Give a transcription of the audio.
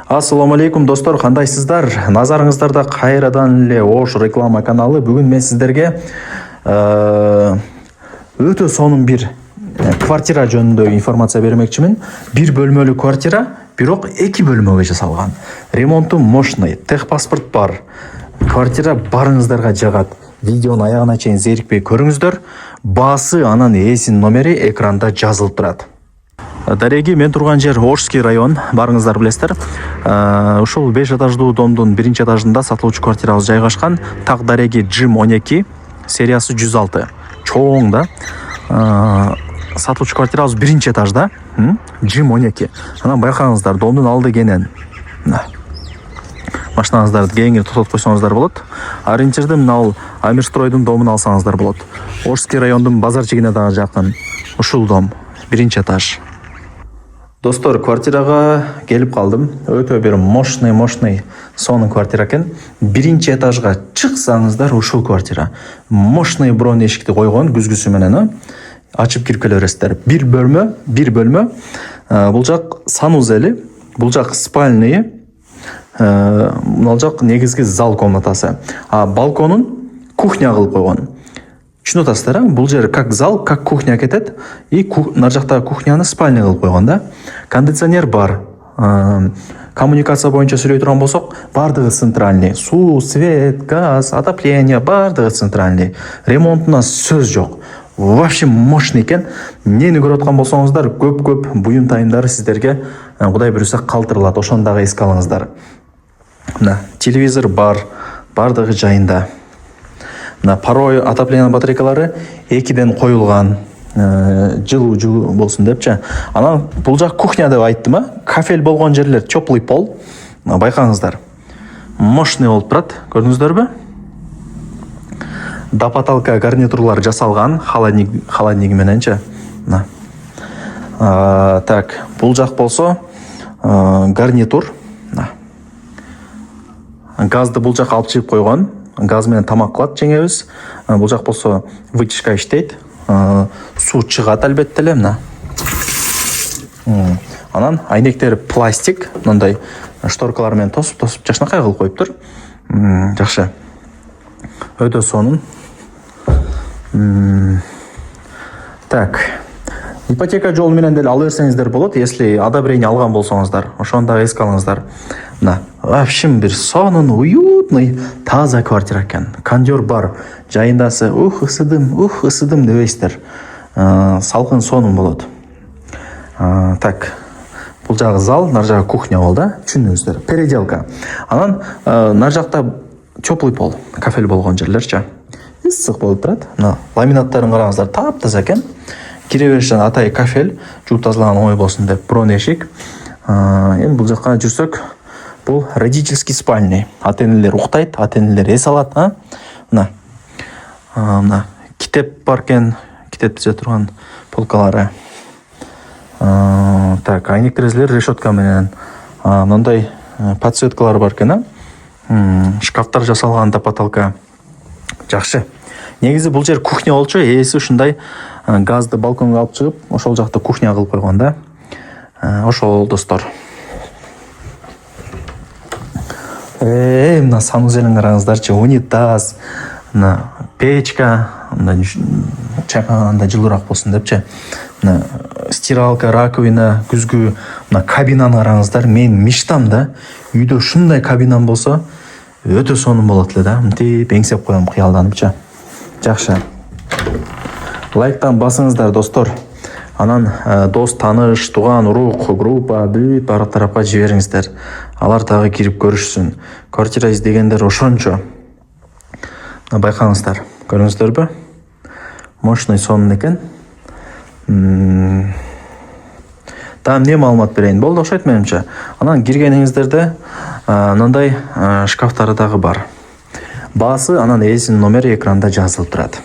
Ассаламу алейкум достор, кандайсыздар? Назарыңыздарда кайрадан эле Ош реклама каналы. Бүгүн мен сиздерге өтө сонун бир квартира жөнүндө информация бермекчимин. Бир бөлмөлүү квартира, бирок 2 бөлмөгө жасалган. Ремонту мощный, техпаспорт бар. Квартира барыңыздарга жагат. Видеонун аягына чейин зерикпей көрүңүздөр. Баасы анан ээсинин номери экранда жазылып турат. Дареги, мен турган жер Ошский район, барыңыздар билесиздер. Ушул 5 этаждуу домдун 1-чи этажында сатылуучу квартирабыз жайгашкан. Так дареги Джим 12, сериясы 106. Чоң да. Сатылуучу квартирабыз 1-чи этажда, Джим 12. Анан байкаңыздар, домдун алды кенен. Машинаңыздарды кеңири токтотуп койсоңуздар болот. Ориентирди мына Амирстройдун домун алсаңыздар болот. Ошский райондун базарчигине дагы жакын. Ушул дом 1-чи этаж. Достор, квартирага келип калдым. Өтө бир мощный сонун квартира экен. 1-чи этажга чыксаңыздар ушул квартира. Мощный бронь эшикти койгон күзгүсү менен. Ачып кирип келе бересиздер. Бир бөлмө. Бул жак санузели, бул жак спальный. Мына жак негизги зал комнатасы. Балконун кухня кылып койгон. Түшүнүп атасыздар, бул жер как зал, как кухня кетет. И нар жактагы кухняны спальня кылып койгон да. Кондиционер бар. Коммуникация боюнча сүйлөй турган болсок, бардыгы центральный. Суу, свет, газ, отопление бардыгы центральный. Ремонтуна сөз жок. Вообще мощный экен. Эмнени көрүп аткан болсоңуздар, көп буюм-тайымдары сиздерге Кудай буюрса калтырылат. Ошону дагы эске алыңыздар. Мына телевизор бар, бардыгы жайында. Порой отопление батарейкалары 2ден коюлган, жылуу болсун депчи. Анан бул жак кухня деп айттым, кафель болгон жерлер теплый пол. Байкаңыздар. Мощный болуп турат, көрдүңүздөрбү? До потолка гарнитурлар жасалган, холодильник мененчи. Так, бул жак болсо гарнитур. Газды бул жак алып чыгып койгон. Газ менен тамак кылат жеңебиз. Бул жак болсо вытяжка иштейт. Суу чыгат албетте эле, мына. Анан айнектери пластик, мындай шторкалар менен тосуп жакшынакай кылып коюптур. Жакшы. Өтө сонун. Так. Ипотека жолу менен деле ала берсеңиздер болот, если одобрение алган болсоңуздар. Ошону дагы эске алыңыздар. Мына, вообще бир сонун, уютный, таза квартира экен. Кондер бар. Жайындасы ысыдым дебейсиздер. Салкын сонун болот. Так. Бул жагы зал, нар жагы кухня болду, түшүндүңүздөр. Переделка. Анан нар жакта теплый пол, кафель болгон жерлерчи. Ысык болуп турат. Мына ламинаттарын караңыздар, таптаза экен. Кире беришten атай кафель, жууп тазалаган оңой болсун деп бронь эшик. Эми бул жакка жүрсөк, бул родительский спальный. Ата-энелер уктайт, ата-энелер эс алат, Мына китеп бар экен, китеп түзө турган полкалары. Так, айнек терезелер решетка менен. Мындай подсветкалар бар экен, шкафтар жасалган до потолка. Жакшы. Негизи бул жер кухня болчу, ээси ушундай газды балконго алып чыгып, ошол жакта кухня кылып койгон да. Ошол достор. Мына санузелин караңыздарчы, унитаз, мына печка, мына чайкаганда жылуураак болсун депчи. Мына стиралка, раковина, күзгү, мына кабинаны караңыздар. Мен мечтам да, үйдө ушундай кабинам болсо, өтө сонун болот эле да. Мынтип эңсеп коем кыялданыпчы. Жакшы. Лайктан басыңыздар достор. Анан дос, тааныш, тууган, урук, группа, бүт баардык тарапка жибериңиздер. Алар дагы кирип көрүшсүн. Квартира издегендер ошончо. Байкаңыздар. Көрүңүздөрбү? Мощный сонун экен. Там не маалымат берейин. Болду, окшойт менимче. Анан киргениңиздерде мындай шкафтары дагы бар. Баасы анан ээсинин номери экранда жазылып турат.